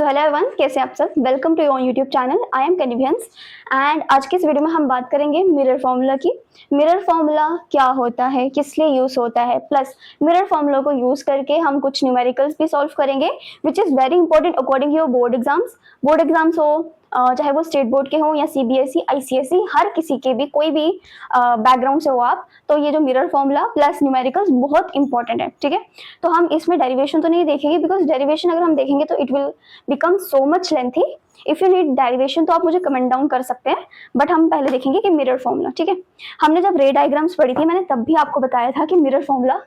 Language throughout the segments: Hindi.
सो हेलो एवरीवन, कैसे हैं आप सब। Welcome to your YouTube channel. I am कनिभियंस एंड आज की इस वीडियो में हम बात करेंगे मिरर फॉर्मूला की। मिरर फॉर्मूला क्या होता है, किस लिए यूज होता है, प्लस मिरर फॉर्मूला को यूज करके हम कुछ न्यूमेरिकल्स भी सॉल्व करेंगे which is very important according your board exams हो, चाहे वो स्टेट बोर्ड के हो या सीबीएसई आईसीएसई, हर किसी के भी कोई भी बैकग्राउंड से हो आप, तो ये जो मिरर फॉर्मूला प्लस न्यूमेरिकल्स बहुत इंपॉर्टेंट है। ठीक है, तो हम इसमें डेरिवेशन तो नहीं देखेंगे बिकॉज डेरिवेशन अगर हम देखेंगे तो it will become so much lengthy. If you need derivation तो आप मुझे कमेंट डाउन कर सकते हैं, बट हम पहले देखेंगे कि मिरर फॉर्मूला। ठीक है, हमने जब रे डायग्राम्स पढ़ी थी मैंने तब भी आपको बताया था कि मिरर फॉर्मूला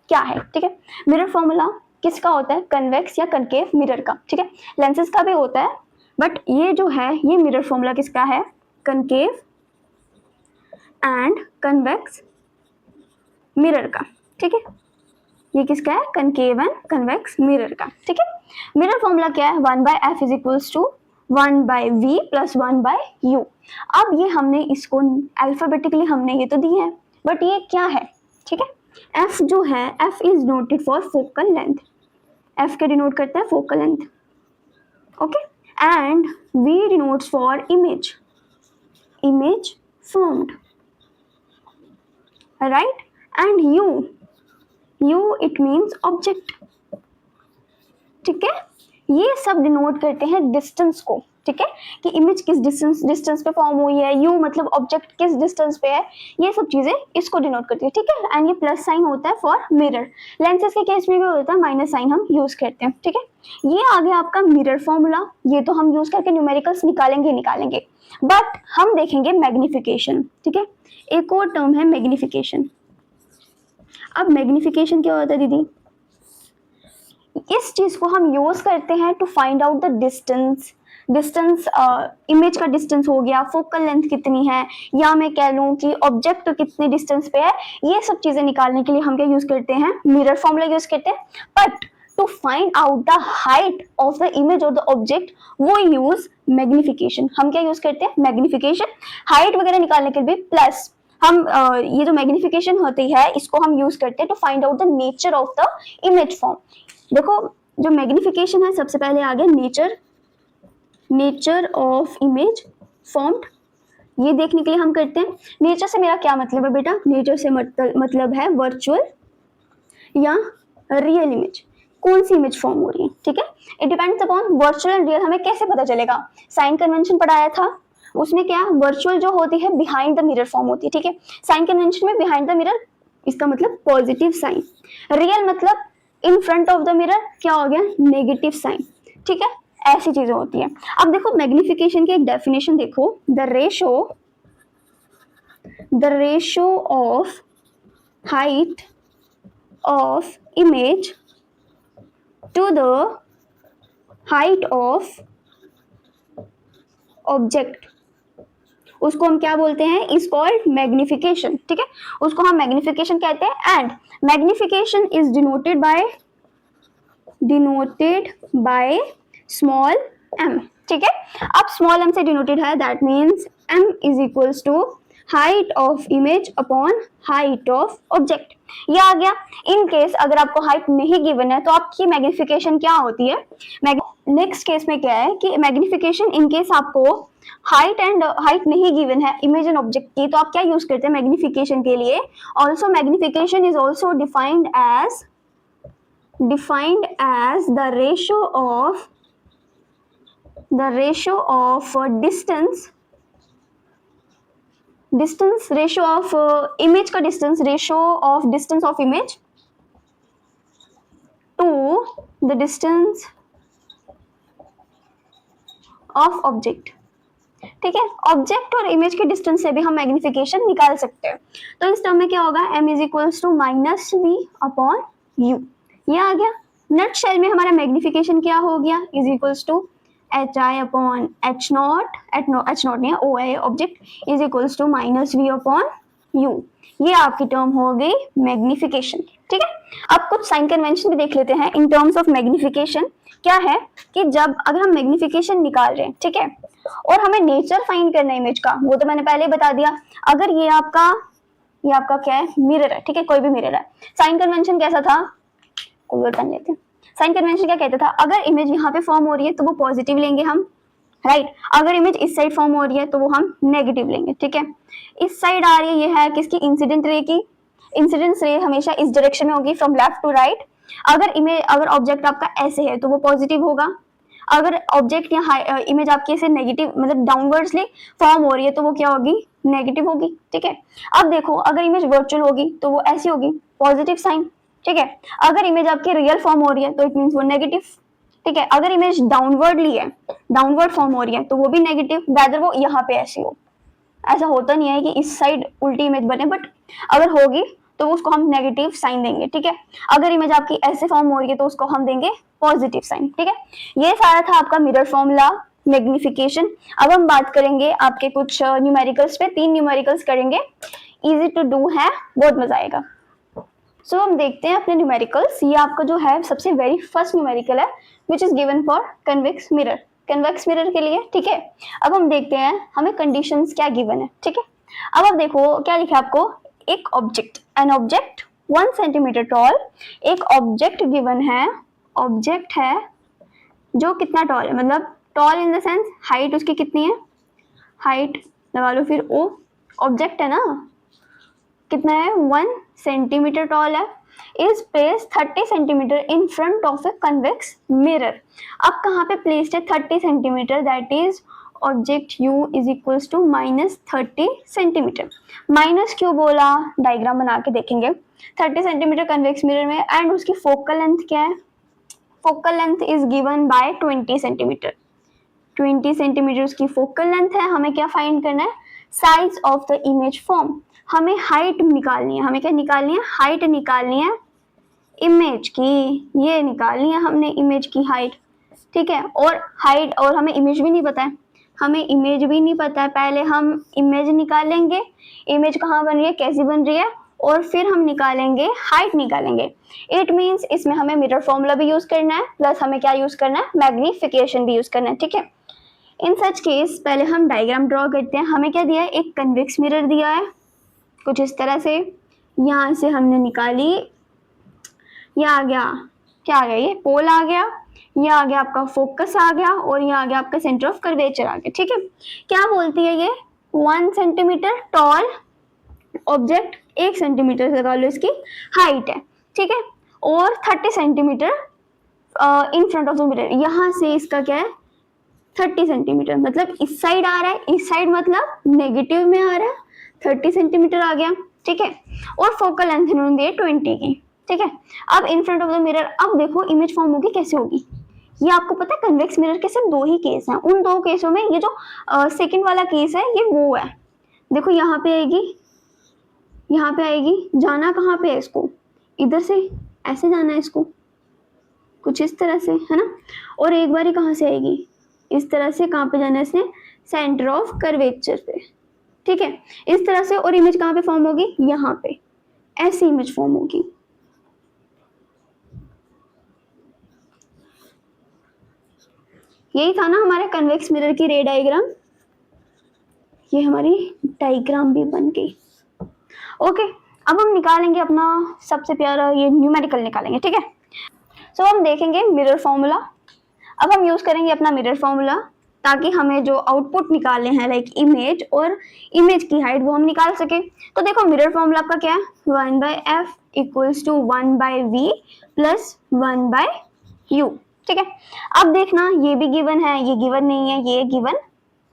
क्या है। ठीक है, मिरर फॉर्मूला किसका होता है, कन्वेक्स या कनकेव मिरर का। ठीक है, लेंसेज का भी होता है, बट ये जो है ये मिरर फॉर्मूला किसका है, कनकेव एंड कन्वेक्स मिरर का। ठीक है, ये किसका है, कनकेव एंड कन्वेक्स मिरर का। ठीक है, मिरर फॉर्मूला क्या है, 1/f is equals to 1/v plus 1/u। अब ये हमने इसको अल्फाबेटिकली हमने ये तो दी है, बट ये क्या है। ठीक है, f जो है, f is noted for focal length, f के डिनोट करता है focal length. Okay, and V denotes for image formed, right? And U it means object। ठीक है, ये सब डिनोट करते हैं डिस्टेंस को। ठीक है, कि इमेज किस डिस्टेंस पे फॉर्म हुई है, यू मतलब ऑब्जेक्ट किस डिस्टेंस पे है, ये सब चीजें इसको डिनोट करती है। ठीक है, एंड ये प्लस साइन होता है फॉर मिरर। लेंसेज के केस में क्या होता है, माइनस साइन हम यूज करते हैं। ठीक है, ये आ गया आपका मिरर फॉर्मूला, ये तो हम यूज करके न्यूमेरिकल्स निकालेंगे, बट हम देखेंगे मैग्निफिकेशन। ठीक है, एक और टर्म है मैग्निफिकेशन। अब मैग्निफिकेशन क्या होता है दीदी, इस चीज को हम यूज करते हैं to find out the distance image का डिस्टेंस हो गया, फोकल लेंथ कितनी है, या मैं कह लूं कि ऑब्जेक्ट कितने डिस्टेंस पे है, ये सब चीजें निकालने के लिए हम क्या यूज करते हैं, मिरर फॉर्मूला यूज करते हैं। But to find out the height of the image और द ऑब्जेक्ट वो यूज मैग्निफिकेशन। हम क्या यूज करते हैं, मैग्निफिकेशन, हाइट वगैरह निकालने के लिए। प्लस हम ये जो मैग्निफिकेशन होती है इसको हम यूज करते हैं to find out the nature of the image form. देखो, जो मैग्निफिकेशन है सबसे पहले आ गया नेचर ऑफ इमेज फॉर्म्ड। ये देखने के लिए हम करते हैं। नेचर से मेरा क्या मतलब है बेटा, नेचर से मतलब है वर्चुअल या रियल इमेज, कौन सी इमेज फॉर्म हो रही है। ठीक है, it depends upon virtual and real. हमें कैसे पता चलेगा, साइन कन्वेंशन पढ़ाया था, उसमें क्या वर्चुअल जो होती है बिहाइंड द मिरर फॉर्म होती है। ठीक है, साइन कन्वेंशन में बिहाइंड द मिरर इसका मतलब पॉजिटिव साइन, रियल मतलब इन फ्रंट ऑफ द मिरर क्या हो गया, नेगेटिव साइन। ठीक है, ऐसी चीजें होती है। अब देखो मैग्निफिकेशन की एक डेफिनेशन देखो, the ratio of height of image to the height of object, उसको हम क्या बोलते हैं, इज कॉल्ड मैग्निफिकेशन। ठीक है, उसको हम मैग्निफिकेशन कहते हैं। And magnification is denoted by small m। ठीक है, अब स्मॉल m से डिनोटेड है, that means m is equals to height of image upon height of object. ये आ गया। इन केस अगर आपको हाइट नहीं गिवन है तो आपकी मैग्निफिकेशन क्या होती है, नेक्स्ट केस में क्या है कि मैग्निफिकेशन इन केस आपको हाइट नहीं गिवन है इमेज एंड ऑब्जेक्ट की, तो आप क्या यूज करते हैं मैग्निफिकेशन के लिए। Also magnification is also defined as the ratio of distance ratio of image का ratio of distance of image to the distance of object। ठीक है, ऑब्जेक्ट और इमेज के डिस्टेंस से भी हम मैग्निफिकेशन निकाल सकते हैं। तो इस टर्म में क्या होगा, m is equals to -v upon u। ये आ गया। नट शेल में हमारा मैग्निफिकेशन क्या हो गया, is equals to hi upon h not नहीं o है object, is equals to -v upon u। ये आपकी टर्म हो गई मैग्निफिकेशन। ठीक है, अब कुछ साइन कन्वेंशन भी देख लेते हैं इन टर्म्स ऑफ मैग्निफिकेशन। क्या है कि जब अगर हम मैग्निफिकेशन निकाल रहे हैं, ठीक है, और हमें नेचर फाइंड करना है इमेज का, वो तो मैंने पहले ही बता दिया। अगर ये आपका क्या है, मिरर है। ठीक है, कोई भी मिरर है। साइन कन्वेंशन कैसा था, कोई और पेन लेते हैं। साइन कन्वेंशन क्या कहता था, अगर इमेज यहाँ पे फॉर्म हो रही है तो वो पॉजिटिव लेंगे हम, राइट अगर इमेज इस साइड फॉर्म हो रही है तो वो हम नेगेटिव लेंगे, ठीक है। इस साइड आ रही है, ये है किसकी, इंसिडेंट रे की। इंसिडेंट रे हमेशा इस डायरेक्शन में होगी, फ्रॉम लेफ्ट टू राइट। अगर ऑब्जेक्ट आपका ऐसे है तो वो पॉजिटिव होगा, अगर ऑब्जेक्ट या इमेज आपकी ऐसे नेगेटिव मतलब डाउनवर्ड्सली फॉर्म हो रही है तो वो क्या होगी, नेगेटिव होगी, ठीक है। अब देखो अगर इमेज वर्चुअल होगी तो वो ऐसी होगी, पॉजिटिव साइन, ठीक है। अगर इमेज आपकी रियल फॉर्म हो रही है तो इट मींस वो नेगेटिव, ठीक है। अगर इमेज डाउनवर्डली है, डाउनवर्ड फॉर्म हो रही है तो वो भी नेगेटिव, वेदर वो यहाँ पे ऐसी हो। ऐसा होता नहीं है कि इस साइड उल्टी इमेज बने, बट अगर होगी तो उसको हम नेगेटिव साइन देंगे, ठीक है। अगर इमेज आपकी ऐसे फॉर्म हो रही है तो उसको हम देंगे पॉजिटिव साइन, ठीक है। ये सारा था आपका मिरर फॉर्मूला, मैग्निफिकेशन। अब हम बात करेंगे आपके कुछ न्यूमेरिकल्स पे, 3 न्यूमेरिकल्स करेंगे, इजी टू डू है, बहुत मजा आएगा। सो हम देखते हैं अपने न्यूमेरिकल्स। ये आपका जो है सबसे वेरी फर्स्ट न्यूमेरिकल है which is given for convex mirror, convex mirror के लिए, ठीक है। अब हम देखते हैं हमें कंडीशंस क्या गिवन है, ठीक है। अब आप देखो क्या लिखा है आपको, एक object, an object 1 centimetre tall, एक ऑब्जेक्ट गिवन है, ऑब्जेक्ट है जो कितना टॉल है, मतलब tall in the sense height उसकी कितनी है, हाइट लगा लो फिर ओ, ऑब्जेक्ट है ना, कितना है 1 सेंटीमीटर टॉल है, is place 30 centimetre in front of a convex mirror. अब कहाँ पे प्लेस्ड है 30 centimetre, that is object u is equals to -30 centimetre. Minus क्यों बोला, डायग्राम बना के देखेंगे। 30 सेंटीमीटर कन्वेक्स मिरर में, एंड उसकी फोकल लेंथ क्या है, focal length is given by 20 centimetre, 20 centimetre उसकी फोकल लेंथ है। हमें क्या फाइंड करना है, size of the image form, हमें हाइट निकालनी है, हमें क्या निकालनी है, हाइट निकालनी है इमेज की, ये निकालनी है हमने इमेज की हाइट, ठीक है। और हाइट, और हमें इमेज भी नहीं पता है, हमें इमेज भी नहीं पता है, पहले हम इमेज निकालेंगे, इमेज कहाँ बन रही है, कैसी बन रही है, और फिर हम निकालेंगे हाइट निकालेंगे। इट मीन्स इसमें हमें मिरर फॉर्मूला भी यूज करना है, प्लस हमें क्या यूज करना है, मैग्निफिकेशन भी यूज करना है, ठीक है। इन सच केस पहले हम डायग्राम ड्रॉ करते हैं। हमें क्या दिया है, एक कन्वेक्स मिरर दिया है कुछ इस तरह से, यहाँ से हमने निकाली, ये आ गया, क्या आ गया, ये पोल आ गया, ये आ गया आपका फोकस आ गया, और ये आ गया आपका सेंटर ऑफ कर्वेचर आ गया, ठीक है। क्या बोलती है ये, 1 सेंटीमीटर टॉल ऑब्जेक्ट, 1 सेंटीमीटर से लगा लो इसकी हाइट है, ठीक है, और 30 centimetre in front of the mirror, यहाँ से इसका क्या है 30 सेंटीमीटर, मतलब इस साइड आ रहा है, इस साइड मतलब नेगेटिव में आ रहा है, 30 सेंटीमीटर आ गया, ठीक है। और फोकल लेंथ इन्होंने दी है 20 की, ठीक है। अब इन फ्रंट ऑफ द मिरर, अब देखो इमेज फॉर्म होगी कैसे होगी, ये आपको पता है कन्वेक्स मिरर के सिर्फ 2 ही केस हैं, उन 2 केसों में ये जो सेकंड वाला केस है ये वो है, देखो यहाँ पे आएगी, यहाँ पे आएगी, जाना कहाँ पे है इसको, इधर से ऐसे जाना है इसको, कुछ इस तरह से, है ना। और एक बार ही कहाँ से आएगी, इस तरह से, कहाँ पे जाना है इसने, सेंटर ऑफ कर्वेचर पे, ठीक है, इस तरह से। और इमेज कहाँ पे फॉर्म होगी, यहाँ पे ऐसी इमेज फॉर्म होगी। यही था ना हमारे कन्वेक्स मिरर की रे डायग्राम, ये हमारी डायग्राम भी बन गई। ओके, अब हम निकालेंगे अपना सबसे प्यारा ये न्यूमेरिकल निकालेंगे, ठीक है। सो हम देखेंगे मिरर फॉर्मूला। अब हम यूज करेंगे अपना मिरर फॉर्मूला ताकि हमें जो आउटपुट निकालने हैं लाइक इमेज और इमेज की हाइट वो हम निकाल सके। तो देखो मिरर फॉर्मूला आपका क्या है, 1/f equals to 1/v plus 1/u, ठीक है। अब देखना ये भी गिवन है, ये गिवन नहीं है, ये गिवन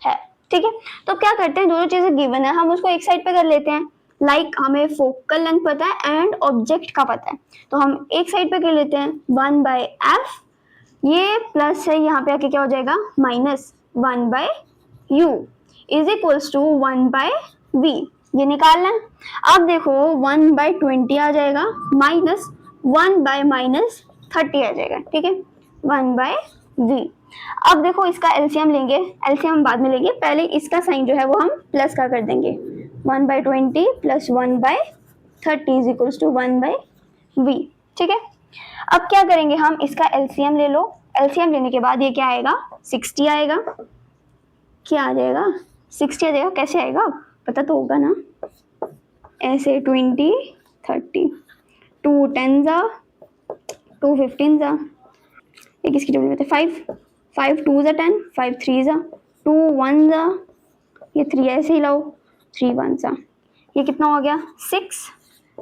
है, ठीक है। तो क्या करते हैं, जो चीजें गिवन है हम उसको एक साइड पे कर लेते हैं, लाइक हमें फोकल लेंथ पता है एंड ऑब्जेक्ट का पता है, तो हम एक साइड पे कर लेते हैं 1/f, ये प्लस है, यहाँ पे आके क्या हो जाएगा minus 1/u is equals to 1/v, ये निकालना है। अब देखो 1/20 आ जाएगा माइनस 1/-30 आ जाएगा, ठीक है, 1/v। अब देखो इसका एलसीएम लेंगे, एलसीएम हम बाद में लेंगे, पहले इसका साइन जो है वो हम प्लस का कर देंगे, 1/20 plus 1/30 is equals to 1/v, ठीक है। अब क्या करेंगे हम, इसका एलसीएम ले लो, एलसीएम लेने के बाद ये क्या आएगा 60 आएगा, क्या आ जाएगा 60 आ जाएगा, कैसे आएगा पता तो होगा ना, ऐसे 20 30 2 10 2 15 ये किसकी टेबल में थे 5, 5 2 ज़ा 10, 5 3 ज़ा 2 1 ज़ा, ये 3 ऐसे ही लाओ, 3 1 ज़ा, ये कितना हो गया 6,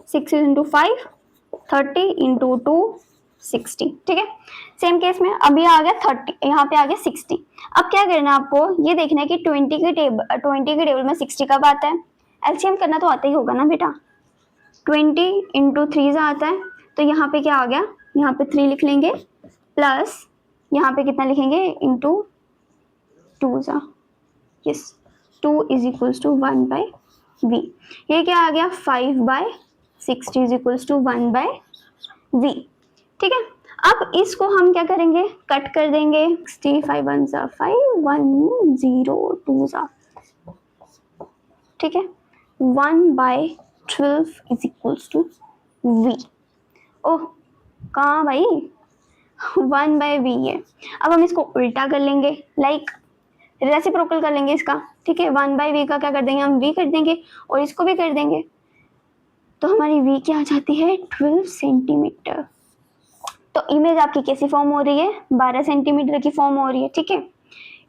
6 इंटू 5 30 इंटू 2 60। ठीक है, सेम केस में अभी आ गया 30, यहाँ पे आ गया 60। अब क्या करना है आपको, ये देखना है कि 20 के टेबल में 60 कब आता है। एलसीएम करना तो आता ही होगा ना बेटा। 20 इंटू 3 आता है, तो यहाँ पे क्या आ गया, यहाँ पे 3 लिख लेंगे प्लस यहाँ पे कितना लिखेंगे इंटू 2 ज़ा, yes 2 is equals to 1 by v. ये क्या आ गया 5 by 60 is equals to 1 by v. ठीक है, अब इसको हम क्या करेंगे, कट कर देंगे। 65 1 ज़ा 5 1 0 2 ज़ा, ठीक है, 1 by 12 is equals to V. Oh कहाँ भाई 1 बाई वी है। अब हम इसको उल्टा कर लेंगे, लाइक रेसिप्रोकल कर लेंगे इसका। ठीक है, 1 बाई वी का क्या कर देंगे हम, वी कर देंगे और इसको भी कर देंगे, तो हमारी वी क्या आ जाती है 12 सेंटीमीटर। तो इमेज आपकी कैसी फॉर्म हो रही है, 12 सेंटीमीटर की फॉर्म हो रही है। ठीक है,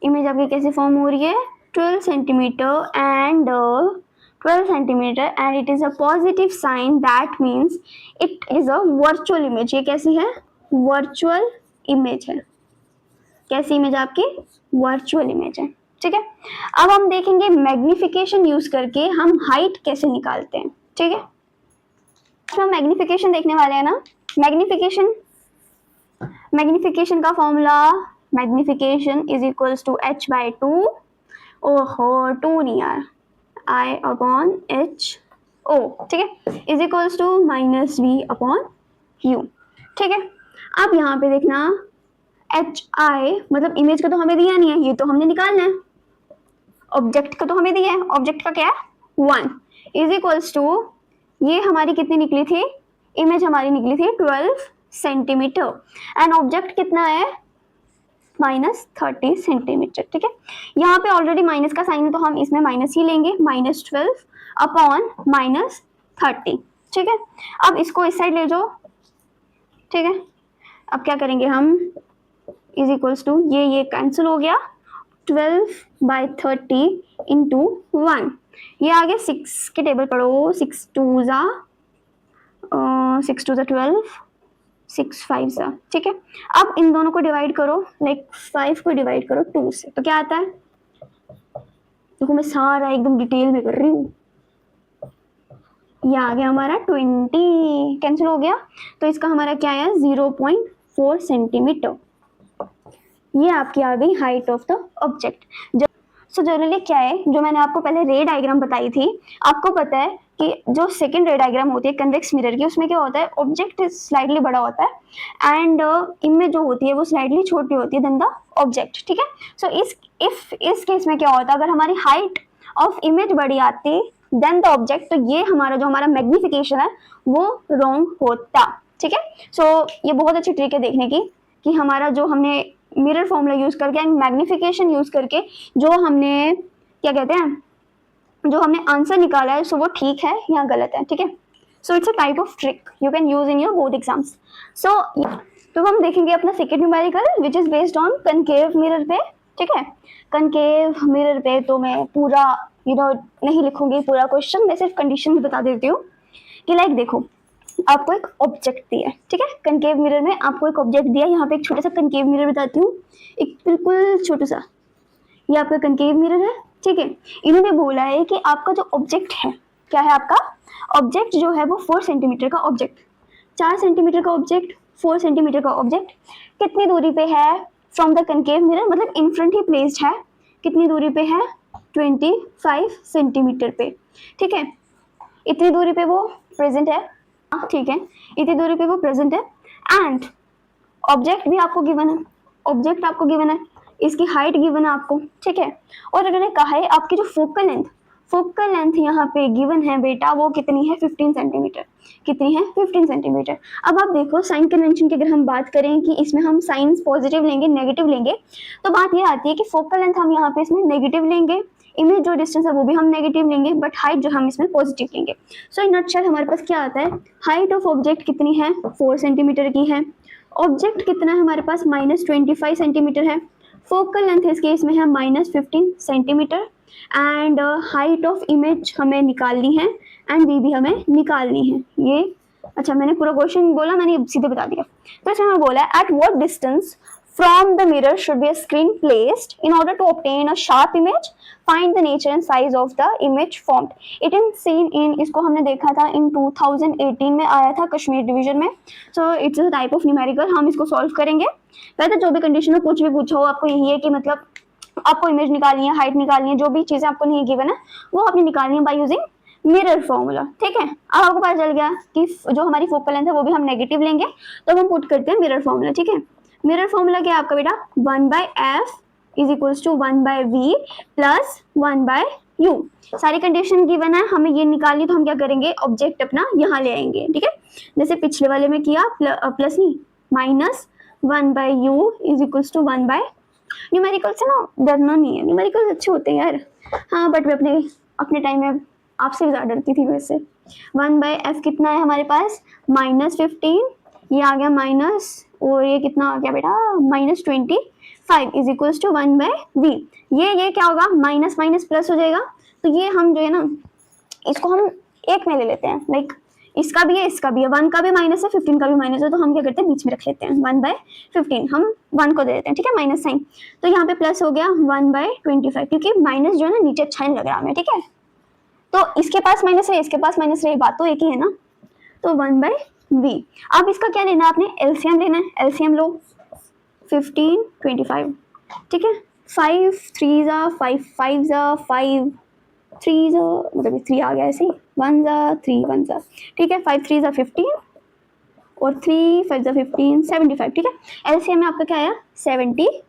इमेज आपकी कैसी फॉर्म हो रही है 12 centimetre and 12 centimetre and it is a positive sign, that means it is a virtual image. ये कैसी है, वर्चुअल इमेज है। कैसी इमेज आपकी, वर्चुअल इमेज है। ठीक है, अब हम देखेंगे मैग्निफिकेशन यूज करके हम हाइट कैसे निकालते हैं। ठीक है, तो हम मैग्निफिकेशन देखने वाले हैं ना। मैग्निफिकेशन का formula, magnification is equals to h by 2, ओहो 2 नहीं यार, I अपॉन h o, ठीक है, is equals to minus v upon u। ठीक है, अब यहाँ पे देखना एच आई मतलब इमेज का तो हमें दिया नहीं है, ये तो हमने निकालना है। ऑब्जेक्ट का तो हमें दिया है, ऑब्जेक्ट का क्या है 1 इज इक्वल्स टू, ये हमारी कितनी निकली थी, इमेज हमारी निकली थी 12 सेंटीमीटर एंड ऑब्जेक्ट कितना है -30 सेंटीमीटर। ठीक है, यहाँ पे ऑलरेडी माइनस का साइन है तो हम इसमें माइनस ही लेंगे, -12 अपॉन -30। ठीक है, अब इसको इस साइड ले जाओ। ठीक है, अब क्या करेंगे हम, इज इक्वल्स टू ये कैंसिल हो गया, 12 बाई 30 इंटू 1, ये आ गया 6 के टेबल पढ़ो, 6 2 ज़ा 12, 6 5 ज़ा। ठीक है, अब इन दोनों को डिवाइड करो, लाइक 5 को डिवाइड करो 2 से, तो क्या आता है, देखो मैं सारा एकदम डिटेल में कर रही हूँ। ये आ गया हमारा 20, कैंसिल हो गया, तो इसका हमारा क्या है 0.4 सेंटीमीटर। ये आपकी आ गई height of the object. So generally क्या है, जो मैंने आपको पहले रे डायग्राम बताई थी, आपको पता है कि जो सेकंड रे डायग्राम होती है कन्वेक्स मिरर की, उसमें क्या होता है, ऑब्जेक्ट स्लाइडली बड़ा होता है एंड इमेज जो होती है वो स्लाइडली छोटी होती है देन द ऑब्जेक्ट। ठीक है, सो इस केस में क्या होता है, अगर हमारी हाइट ऑफ इमेज बड़ी आती देन द ऑब्जेक्ट, तो ये हमारा मैग्निफिकेशन है वो रॉन्ग होता। ठीक है, सो ये बहुत अच्छी ट्रिक है देखने की कि हमारा जो हमने मिरर फॉर्मूला यूज करके एंड मैग्निफिकेशन यूज करके जो हमने क्या कहते हैं, जो हमने आंसर निकाला है, सो वो ठीक है या गलत है। ठीक है, so it's a type of trick you can use in your board exams. So तो हम देखेंगे अपना second numerical which is based on concave mirror पे। ठीक है, कनकेव मिरर पे तो मैं पूरा नहीं लिखूंगी पूरा क्वेश्चन, मैं सिर्फ कंडीशन भी बता देती हूँ कि लाइक देखो आपको एक ऑब्जेक्ट दिया है। ठीक है, कनकेव मिरर में आपको एक ऑब्जेक्ट दिया है। यहाँ पे एक छोटा सा कनकेव मिरर बताती हूँ, एक बिल्कुल छोटा सा, ये आपका कनकेव मिरर है। ठीक है, इन्होंने बोला है कि आपका जो ऑब्जेक्ट है, क्या है आपका ऑब्जेक्ट जो है वो 4 सेंटीमीटर का ऑब्जेक्ट, 4 सेंटीमीटर का ऑब्जेक्ट, 4 सेंटीमीटर का ऑब्जेक्ट कितनी दूरी पे है फ्रॉम द कनकेव मिरर, मतलब इन फ्रंट ही प्लेस्ड है, कितनी दूरी पे है 25 सेंटीमीटर पे। ठीक है, इतनी दूरी पे वो प्रेजेंट है। ठीक है, इतनी दूरी पे वो प्रेजेंट है एंड ऑब्जेक्ट भी आपको गिवन है, ऑब्जेक्ट आपको गिवन है, इसकी हाइट गिवन है आपको। ठीक है, और अगर कहा है आपकी जो फोकल लेंथ यहाँ पे गिवन है बेटा, वो कितनी है 15 सेंटीमीटर, कितनी है 15 सेंटीमीटर। अब आप देखो साइन कन्वेंशन की अगर हम बात करें कि इसमें हम साइंस पॉजिटिव लेंगे नेगेटिव लेंगे, तो बात ये आती है कि फोकल लेंथ हम यहाँ पे इसमें नेगेटिव लेंगे इमेज जो डिस्टेंस है वो भी हम नेगेटिव लेंगे, बट हाइट जो हम इसमें पॉजिटिव लेंगे। सो इन नटशेल हमारे पास क्या आता है, हाइट ऑफ ऑब्जेक्ट कितनी है 4 सेंटीमीटर की है, ऑब्जेक्ट कितना है हमारे पास -25 सेंटीमीटर है, फोकल लेंथ इस केस में है -15 centimetre, and height of image हमें निकालनी है एंड वी भी हमें निकालनी है। ये अच्छा मैंने पूरा क्वेश्चन बोला, मैंने सीधे बता दिया। तो इसमें हमें बोला है at what distance from the mirror should be a screen placed in order to obtain a sharp image, find the nature and size of the image formed. It is seen in, इसको हमने देखा था in 2018 में आया था कश्मीर डिवीजन में। So it's a type of numerical, हम इसको सॉल्व करेंगे। वैसे जो भी कंडीशन में कुछ भी पूछा हो आपको यही है कि मतलब आपको इमेज निकालनी है, हाइट निकालनी है, जो भी चीजें आपको नहीं गिवन है वो आपने निकालनी है बाय यूजिंग मिरर फॉर्मूला। ठीक है, अब आपको पता चल गया कि जो हमारी फोकल लेंथ है वो भी हम नेगेटिव लेंगे, तो हम पुट करते हैं मिरर फॉर्मूला। ठीक है, मिरर फॉर्मूला क्या है आपका बेटा, 1/f is equals to 1/v plus 1/u। सारी कंडीशन गिवन है, हमें ये निकालनी, तो हम क्या करेंगे, ऑब्जेक्ट अपना यहाँ ले आएंगे। ठीक है, जैसे पिछले वाले में किया, प्लस नहीं minus 1/u is equals to 1/, numerical से ना डरना नहीं है, न्यूमेरिकल अच्छे होते हैं यार। हाँ बट मैं अपने टाइम में आपसे भी ज़्यादा डरती थी वैसे। 1/f कितना है हमारे पास -15, ये आ गया माइनस, और ये कितना आ गया बेटा -25 इज इक्वल्स टू 1/v। ये क्या होगा, माइनस माइनस प्लस हो जाएगा, तो ये हम जो है ना इसको हम एक में ले लेते हैं, लाइक इसका भी है इसका भी है, 1 का भी माइनस है 15 का भी माइनस है, तो हम क्या करते हैं बीच में रख लेते हैं 1/15, हम 1 को दे देते हैं। ठीक है, माइनस साइन, तो यहाँ पे प्लस हो गया 1/25, क्योंकि माइनस जो है ना नीचे अच्छा नहीं लग रहा हमें। ठीक है, तो इसके पास माइनस है इसके पास माइनस है, बात तो एक ही है ना, तो 1/v। अब इसका क्या लेना है आपने, एलसीएम लेना है, एलसीएम लो 15 25। ठीक है, 5 3 जा 5 5 जा 5 3 जा, मतलब 3 आ गया ऐसे ही, 1 जा 3 1 जा। ठीक है, 5 3 जा 15 और 3 5 जा 15 75। ठीक है, एलसीएम में आपका क्या आया 75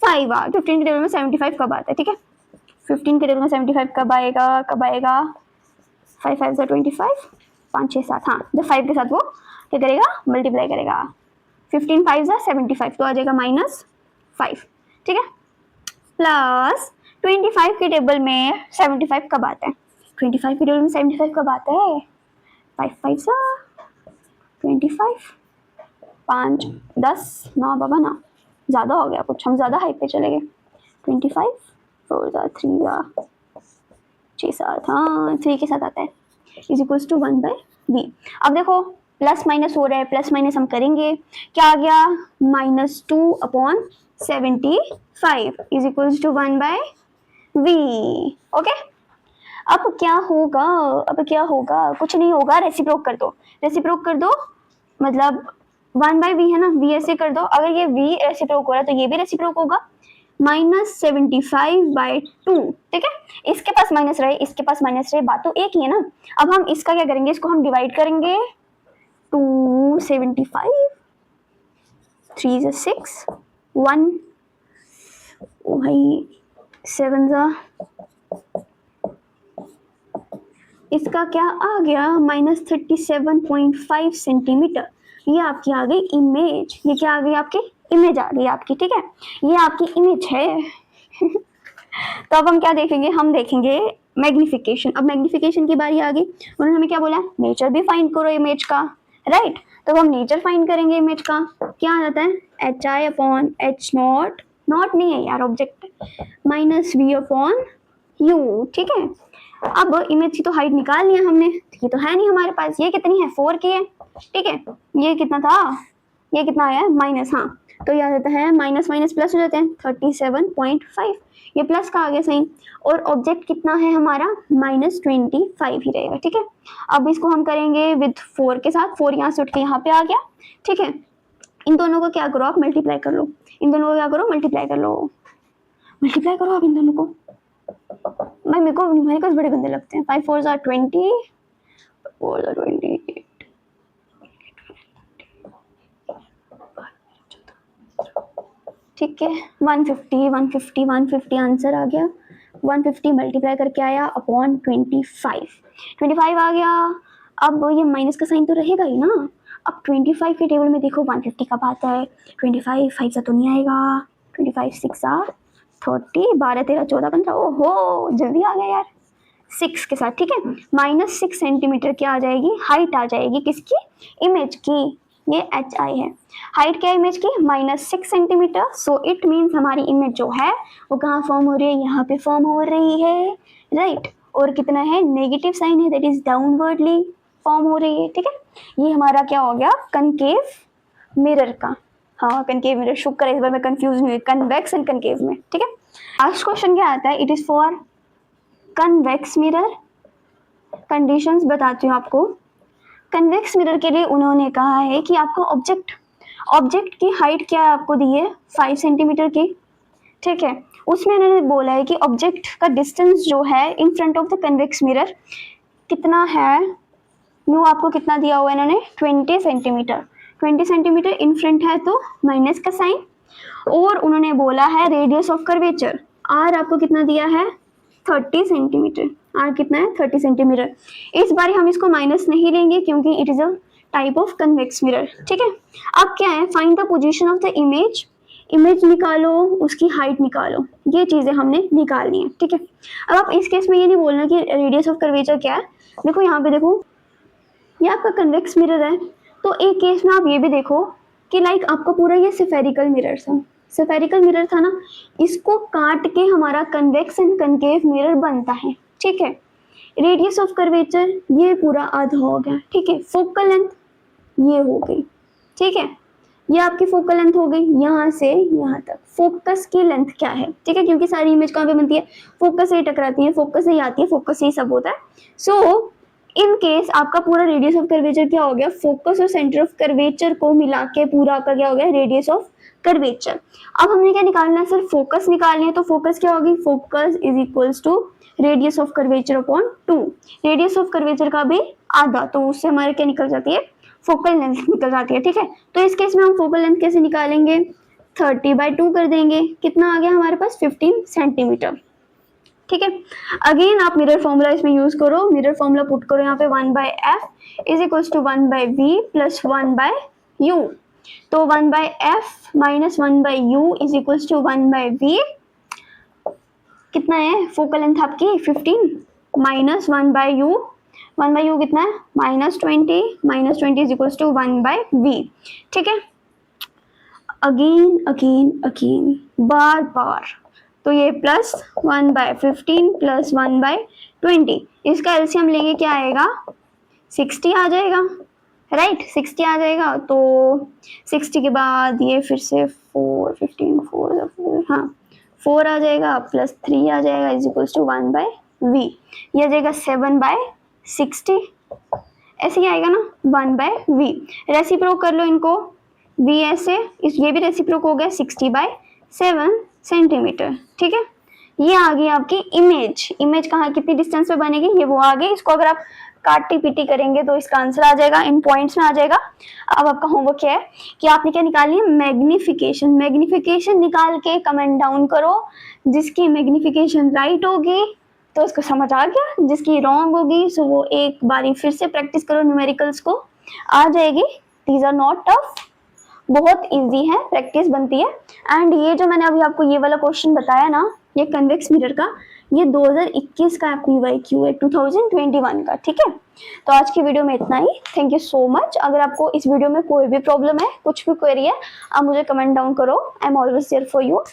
आ, 15 के टेबल में 75 कब आता है। ठीक है, 15 के टेबल में 75 कब आएगा 5 5 जा 25 5 6 7, हाँ जब 5 के साथ वो क्या करेगा मल्टीप्लाई करेगा, 15 5 जा 75, तो आ जाएगा -5। ठीक है, प्लस 25 के टेबल में 75 कब आता है, 25 के टेबल में 75 कब आता है, 5 5 जा 25 5 10 9 बाबा ना, ज़्यादा हो गया कुछ, हम ज़्यादा हाइट पे चले गए। 25 4 जा 3 जा 6 7, हाँ 3 के साथ आता है इज इक्वल्स टू 1/v। अब देखो प्लस माइनस हो रहा है, प्लस माइनस हम करेंगे, क्या आ गया -2/75 is equals to 1/v। Okay, अब क्या होगा, कुछ नहीं होगा, रेसिप्रोक कर दो, रेसिप्रोक कर दो, मतलब 1/v है ना, v ऐसे कर दो, अगर ये v रेसिप्रोक हो रहा है तो ये भी रेसिप्रोक होगा, -75/2। ठीक है, इसके पास माइनस रहे इसके पास माइनस रहे, बात तो एक ही है ना। अब हम इसका क्या करेंगे, इसको हम डिवाइड करेंगे, 275 3 जा 6 1 भाई 7 जा, इसका क्या आ गया -37.5 सेंटीमीटर। ये आपकी आ गई इमेज, ये क्या आ गई आपकी इमेज आ गई आपकी। ठीक है, ये आपकी इमेज है। तो अब हम क्या देखेंगे, हम देखेंगे मैग्निफिकेशन। अब मैग्निफिकेशन की बारी आ गई, उन्होंने हमें क्या बोला, नेचर भी फाइंड करो इमेज का, राइट। तो हम नेचर फाइंड करेंगे इमेज का, क्या आ जाता है HI/H0, नॉट नहीं है यार ऑब्जेक्ट, -V/U। ठीक है, अब इमेज की तो हाइट निकाल लिया हमने, ये तो है नहीं हमारे पास, ये कितनी है 4 की है। ठीक है, ये कितना था, ये कितना आया माइनस, हाँ तो ये आ जाता है माइनस माइनस प्लस हो जाते हैं 37.5, ये प्लस का आ गया साइन, और ऑब्जेक्ट कितना है हमारा -25 ही रहेगा। ठीक है, अब इसको हम करेंगे विद 4 के साथ, 4 यहाँ से उठ के यहाँ पे आ गया। ठीक है, इन दोनों को क्या करो आप मल्टीप्लाई कर लो, इन दोनों को क्या करो मल्टीप्लाई कर लो, मल्टीप्लाई करो आप इन दोनों को। भाई मेरे को न्यूमेरिकल्स बड़े गंदे लगते हैं, 5 4 जा 20 4 जा 28, ठीक है 150 आंसर आ गया, 150 मल्टीप्लाई करके आया अपॉन 25 आ गया। अब ये माइनस का साइन तो रहेगा ही ना, अब 25 के टेबल में देखो 150 कब आता है, 25 5 सा तो नहीं आएगा, 25 6 आ 30, 12, 13, 14, 15, ओहो जल्दी आ गया यार, 6 के साथ, ठीक है। -6 सेंटीमीटर क्या आ जाएगी, हाइट आ जाएगी किसकी, इमेज की, ये HI है। हाइट क्या है इमेज की, -6 सेंटीमीटर। सो इट मीन्स हमारी इमेज जो है वो कहाँ फॉर्म हो रही है, यहाँ पे फॉर्म हो रही है, राइट। और कितना है, नेगेटिव साइन है, दैट इज डाउनवर्डली फॉर्म हो रही है, ठीक है। ये हमारा क्या हो गया, कनकेव मिरर का, हाँ कनकेव मिरर, शुक्र है इस बार मैं कंफ्यूज नहीं हुई कन्वेक्स एंड कनकेव में, ठीक है। लास्ट क्वेश्चन क्या आता है, it is for convex mirror. Conditions बताती हूँ आपको। कन्वेक्स मिरर के लिए उन्होंने कहा है कि आपका ऑब्जेक्ट की हाइट क्या है, आपको दी है 5 सेंटीमीटर की, ठीक है। उसमें उन्होंने बोला है कि ऑब्जेक्ट का डिस्टेंस जो है इन front of the convex mirror कितना है, न्यू आपको कितना दिया हुआ है इन्होंने, 20 सेंटीमीटर। 20 सेंटीमीटर इन फ्रंट है तो माइनस का साइन, और उन्होंने बोला है रेडियस ऑफ कर्वेचर, आर आपको कितना दिया है, 30 सेंटीमीटर। आर कितना है, 30 सेंटीमीटर। इस बार हम इसको माइनस नहीं लेंगे क्योंकि it is a type of convex mirror, ठीक है। अब क्या है, find the position of the image, image निकालो, उसकी हाइट निकालो, ये चीजें हमने निकालनी है, ठीक है। अब आप इस केस में ये नहीं बोलना कि रेडियस ऑफ कर्वेचर क्या है, देखो यहाँ पे देखो, ये आपका कन्वेक्स मिरर है, तो एक केस में आप ये भी देखो कि लाइक आपका पूरा ये स्फेरिकल मिरर था, स्फेरिकल मिरर था ना, इसको काट के हमारा कन्वेक्स एंड कनकेव मिरर बनता है, ठीक है। रेडियस ऑफ कर्वेचर ये पूरा आधा हो गया, ठीक है। फोकल लेंथ ये हो गई, ठीक है, ये आपकी फोकल लेंथ हो गई यहाँ से यहाँ तक। फोकस की लेंथ क्या है, ठीक है, क्योंकि सारी इमेज कहाँ पे बनती है, फोकस से ही टकराती है, फोकस से ही आती है, फोकस से ही सब होता है। सो इन केस आपका पूरा रेडियस ऑफ कर्वेचर क्या हो गया, फोकस और सेंटर ऑफ कर्वेचर को मिला के पूरा आपका क्या हो गया, रेडियस ऑफ कर्वेचर। अब हमने क्या निकालना है, सिर्फ फोकस निकालनी है, तो फोकस क्या होगी, focus is equals to radius of curvature upon 2, radius of curvature का भी आधा, तो उससे हमारे क्या निकल जाती है, फोकल लेंथ निकल जाती है, ठीक है। तो इस केस में हम फोकल लेंथ कैसे निकालेंगे, 30/2 कर देंगे, कितना आ गया हमारे पास, 15 सेंटीमीटर, ठीक है। अगेन आप मिरर फॉर्मूला इसमें यूज करो, मिरर फॉर्मूला पुट करो यहाँ पे, 1/f is equals to 1/v plus 1/u, तो 1/f minus 1/u is equals to 1/v, कितना है फोकल लेंथ आपकी 15 माइनस 1/u, 1/u कितना है -20 इज इक्वल्स टू 1/v, ठीक है। अगेन अगेन अगेन बार बार, तो ये प्लस 1/15 प्लस 1/20, इसका एलसीएम लेंगे क्या आएगा, 60 आ जाएगा, राइट 60 आ जाएगा। तो 60 के बाद ये फिर से 15 4 हाँ 4 आ जाएगा प्लस 3 आ जाएगा इज इक्वल्स टू 1/v, ये आ जाएगा 7/60, ऐसे ही आएगा ना 1/v। रेसिप्रोक कर लो इनको, v ऐसे, ये भी रेसिप्रोक हो गया 60/7 सेंटीमीटर, ठीक है। ये आ गई आपकी इमेज, इमेज कहाँ कितनी डिस्टेंस पे बनेगी, ये वो आ गई। इसको अगर आप काटी पीटी करेंगे तो इसका आंसर आ जाएगा, इन पॉइंट्स में आ जाएगा। अब आपका होमवर्क क्या है कि आपने क्या निकालनी है, मैग्निफिकेशन, मैग्निफिकेशन निकाल के कमेंट डाउन करो, जिसकी मैग्निफिकेशन राइट होगी तो उसको समझ आ गया, जिसकी रॉन्ग होगी सो वो एक बारी फिर से प्रैक्टिस करो, न्यूमेरिकल्स को आ जाएगी। दीज आर नॉट टफ, बहुत इजी है, प्रैक्टिस बनती है। एंड ये जो मैंने अभी आपको ये वाला क्वेश्चन बताया ना, ये कन्वेक्स मिरर का, ये 2021 का PYQ है, 2021 का, ठीक है। तो आज की वीडियो में इतना ही, थैंक यू सो मच। अगर आपको इस वीडियो में कोई भी प्रॉब्लम है, कुछ भी क्वेरी है, आप मुझे कमेंट डाउन करो, I am always there for you.